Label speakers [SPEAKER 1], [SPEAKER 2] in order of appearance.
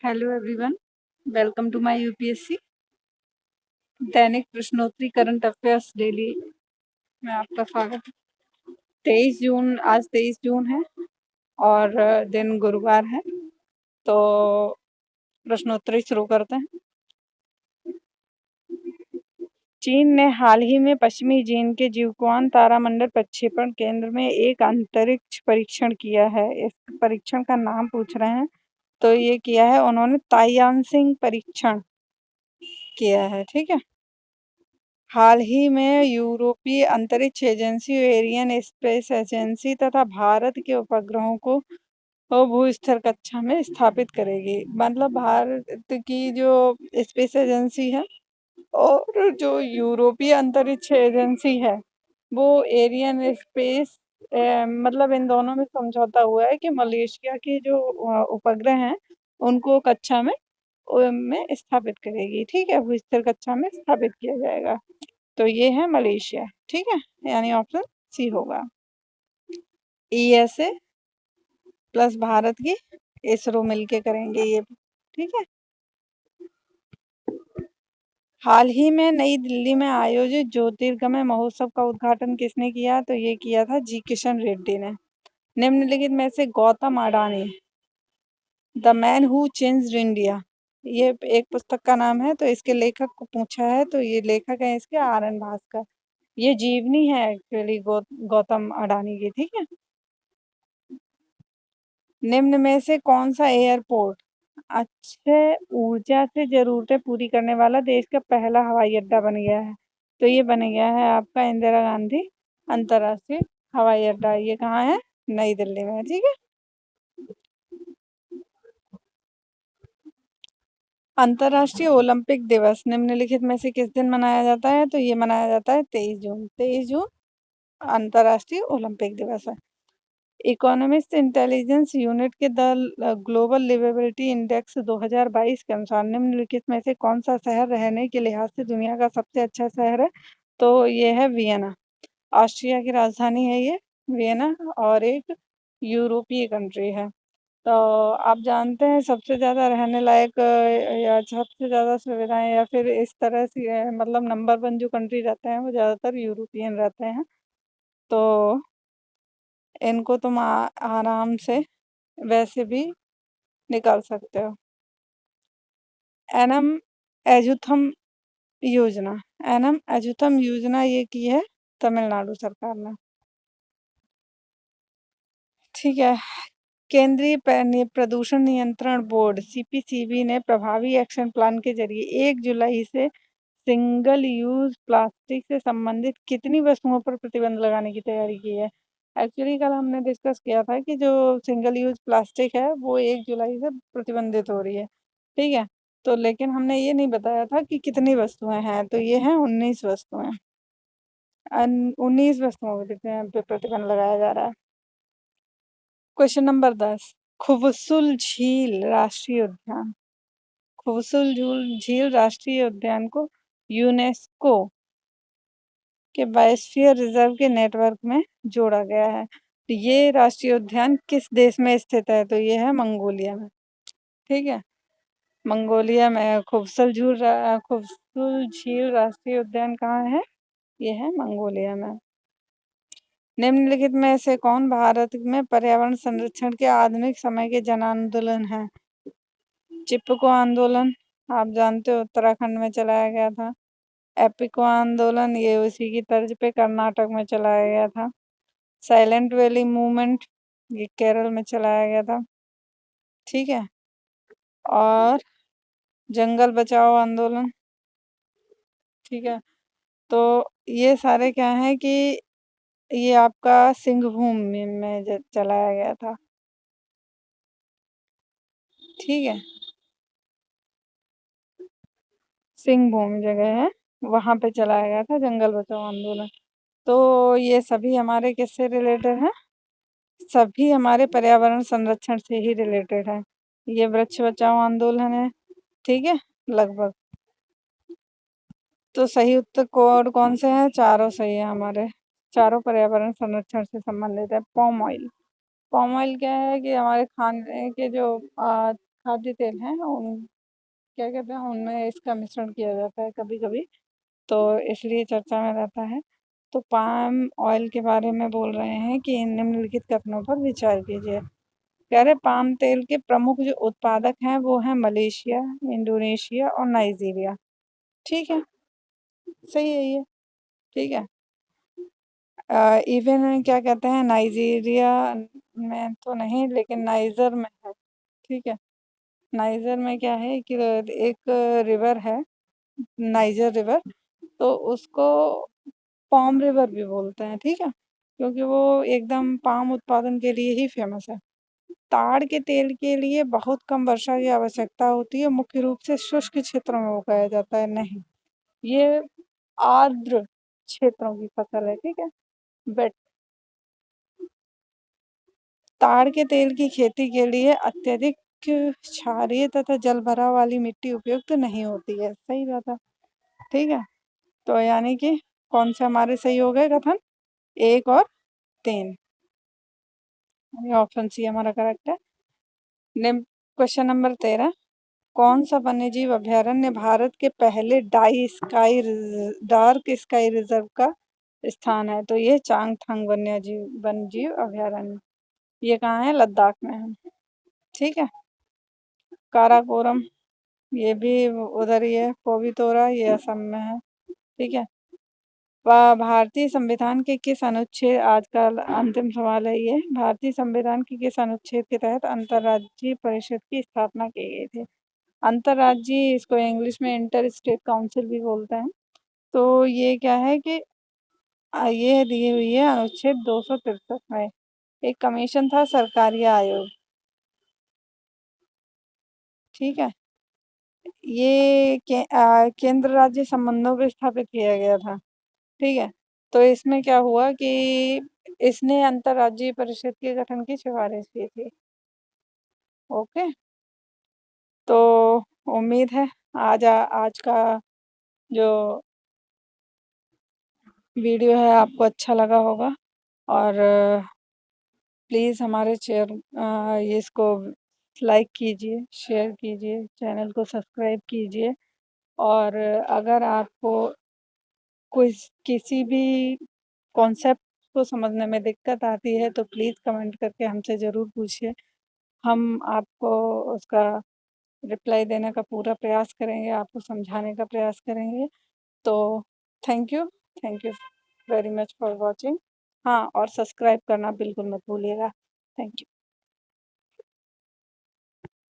[SPEAKER 1] Hello everyone, welcome to my UPSC दैनिक प्रश्नोत्तरी current affairs daily में आपका स्वागत है। 23 जून, आज 23 जून है और दिन गुरुवार है, तो प्रश्नोत्तरी शुरू करते हैं। चीन ने हाल ही में पश्चिमी चीन के जिउक्वान तारामंडल प्रक्षेपण केंद्र में एक अंतरिक्ष परीक्षण किया है। इस परीक्षण का नाम पूछ रहे हैं, तो ये किया है उन्होंने ताइयांसिंग परीक्षण किया है। ठीक है। हाल ही में यूरोपीय अंतरिक्ष एजेंसी, एरियन स्पेस एजेंसी तथा भारत के उपग्रहों को भू-स्तर कक्षा में स्थापित करेगी। मतलब भारत की जो स्पेस एजेंसी है और जो यूरोपीय अंतरिक्ष एजेंसी है, वो एरियन स्पेस, मतलब इन दोनों में समझौता हुआ है कि मलेशिया के जो उपग्रह हैं, उनको कक्षा में स्थापित करेगी। ठीक है, भू-स्तर कक्षा में स्थापित किया जाएगा। तो ये है मलेशिया। ठीक है, यानी ऑप्शन सी होगा। ईएसए प्लस भारत की इसरो मिलके करेंगे ये। ठीक है। हाल ही में नई दिल्ली में आयोजित ज्योतिर्गमय महोत्सव का उद्घाटन किसने किया? तो ये किया था जी किशन रेड्डी ने। निम्नलिखित में से Gautam Adani, the man who changed India, ये एक पुस्तक का नाम है। तो इसके लेखक को पूछा है, तो ये लेखक है इसके आर.एन. भास्कर। ये जीवनी है एक्चुअली गौतम अडानी की। ठीक है। निम्न में से कौन सा एयरपोर्ट अक्षय ऊर्जा से जरूरतें पूरी करने वाला देश का पहला हवाई अड्डा बन गया है? तो ये बन गया है आपका इंदिरा गांधी अंतर्राष्ट्रीय हवाई अड्डा। ये कहाँ है? नई दिल्ली में। ठीक है। अंतर्राष्ट्रीय ओलंपिक दिवस निम्नलिखित में से किस दिन मनाया जाता है? तो ये मनाया जाता है 23 जून। 23 जून अंतर्राष्ट्रीय ओलंपिक दिवस है। इकोनॉमिस्ट इंटेलिजेंस यूनिट के द ग्लोबल लिवेबिलिटी इंडेक्स 2022 के अनुसार निम्नलिखित में से कौन सा शहर रहने के लिहाज से दुनिया का सबसे अच्छा शहर है? तो ये है वियना। ऑस्ट्रिया की राजधानी है ये वियना, और एक यूरोपीय कंट्री है। तो आप जानते हैं सबसे ज़्यादा रहने लायक या सबसे ज़्यादा सुविधाएं या फिर इस तरह से मतलब नंबर 1 जो कंट्री रहते हैं वो ज़्यादातर यूरोपियन रहते हैं। तो इनको तुम आराम से वैसे भी निकाल सकते हो। एनम एजुथम योजना, एनम एजुथम योजना ये की है तमिलनाडु सरकार ने। ठीक है। केंद्रीय प्रदूषण नियंत्रण बोर्ड सीपीसीबी ने प्रभावी एक्शन प्लान के जरिए 1 जुलाई से सिंगल यूज प्लास्टिक से संबंधित कितनी वस्तुओं पर प्रतिबंध लगाने की तैयारी की है? एक्चुअली कल हमने डिस्कस किया था कि जो सिंगल यूज प्लास्टिक है वो 1 जुलाई से प्रतिबंधित हो रही है। ठीक है। तो लेकिन हमने ये नहीं बताया था कि कितनी वस्तुएं हैं। तो ये हैं 19 वस्तुएं। 19 वस्तुओं पे प्रतिबंध लगाया जा रहा है। क्वेश्चन नंबर 10, खुबसुल झील राष्ट्रीय उद्यान, खुबसुल झील राष्ट्रीय उद्यान को यूनेस्को के बायोस्फीयर रिजर्व के नेटवर्क में जोड़ा गया है। तो ये राष्ट्रीय उद्यान किस देश में स्थित है? तो ये है मंगोलिया में। ठीक है। मंगोलिया में खुबसुल झील राष्ट्रीय उद्यान कहाँ है? ये है मंगोलिया में। निम्नलिखित में से कौन भारत में पर्यावरण संरक्षण के आधुनिक समय के जन आंदोलन है? चिपको आंदोलन, आप जानते हो उत्तराखंड में चलाया गया था। एपिको आंदोलन, ये उसी की तर्ज पे कर्नाटक में चलाया गया था। साइलेंट वैली मूवमेंट, ये केरल में चलाया गया था। ठीक है। और जंगल बचाओ आंदोलन। ठीक है। तो ये सारे क्या हैं कि ये आपका सिंहभूम में चलाया गया था। ठीक है। सिंहभूम जगह है, वहां पे चलाया गया था जंगल बचाओ आंदोलन। तो ये सभी हमारे किससे रिलेटेड है? सभी हमारे पर्यावरण संरक्षण से ही रिलेटेड है। ये वृक्ष बचाओ आंदोलन है। ठीक है, लगभग। तो सही उत्तर कोड कौन से हैं? चारों सही है हमारे। चारों पर्यावरण संरक्षण से संबंधित है। पॉम ऑयल, पॉम ऑयल क्या है कि हमारे खाने के जो खाद्य तेल हैं उन क्या कहते हैं उनमें इसका मिश्रण किया जाता है कभी-कभी, तो इसलिए चर्चा में रहता है। तो पाम ऑयल के बारे में बोल रहे हैं कि इन निम्नलिखित कथनों पर विचार कीजिए। कह रहे पाम तेल के प्रमुख जो उत्पादक हैं वो हैं मलेशिया, इंडोनेशिया और नाइजीरिया। ठीक है, सही है ये, ठीक है। इवन क्या कहते हैं नाइजीरिया में तो नहीं लेकिन नाइजर में है, ठीक है। नाइजर में क्या है कि एक रिवर है, नाइजर रिवर, तो उसको पाम रिवर भी बोलते हैं, ठीक है, क्योंकि वो एकदम पाम उत्पादन के लिए ही फेमस है। ताड़ के तेल के लिए बहुत कम वर्षा की आवश्यकता होती है, मुख्य रूप से शुष्क क्षेत्रों में उगाया जाता है। नहीं, ये आर्द्र क्षेत्रों की फसल है, ठीक है। बट ताड़ के तेल की खेती के लिए अत्यधिक क्षारीय तथा जल भराव वाली मिट्टी उपयुक्त नहीं होती है। सही बात है, ठीक है। तो यानी कि कौन से हमारे सही हो गए कथन, एक और तीन, यानी ऑप्शन सी हमारा करेक्ट है। क्वेश्चन नंबर 13, कौन सा वन्यजीव अभयारण्य भारत के पहले डार्क स्काई रिजर्व का स्थान है? तो ये चांगथांग वन्यजीव अभयारण्य, ये कहाँ है, लद्दाख में है, ठीक है। काराकोरम, ये भी उधर ही है। पोवितोरा, ये असम में है, ठीक है। भारतीय संविधान के किस अनुच्छेद, आज का अंतिम सवाल है ये, भारतीय संविधान के किस अनुच्छेद के तहत अंतर्राज्यीय परिषद की स्थापना की गई थी? अंतर्राज्यीय, इसको इंग्लिश में इंटर स्टेट काउंसिल भी बोलते हैं। तो ये क्या है कि ये दी हुई है अनुच्छेद 263 में। एक कमीशन था, सरकारी आयोग, ठीक है। ये केंद्र राज्य संबंधों को स्थापित किया गया था, ठीक है। तो इसमें क्या हुआ कि इसने अंतर्राज्यीय परिषद के गठन की सिफारिश की थी। ओके, तो उम्मीद है आज का जो वीडियो है आपको अच्छा लगा होगा, और प्लीज़ हमारे ये इसको लाइक कीजिए, शेयर कीजिए, चैनल को सब्सक्राइब कीजिए। और अगर आपको कोई किसी भी कॉन्सेप्ट को समझने में दिक्कत आती है तो प्लीज़ कमेंट करके हमसे ज़रूर पूछिए। हम आपको उसका रिप्लाई देने का पूरा प्रयास करेंगे, आपको समझाने का प्रयास करेंगे। तो thank you, thank you very much for watching. हाँ, और सब्सक्राइब करना बिल्कुल मत भूलिएगा। Thank you.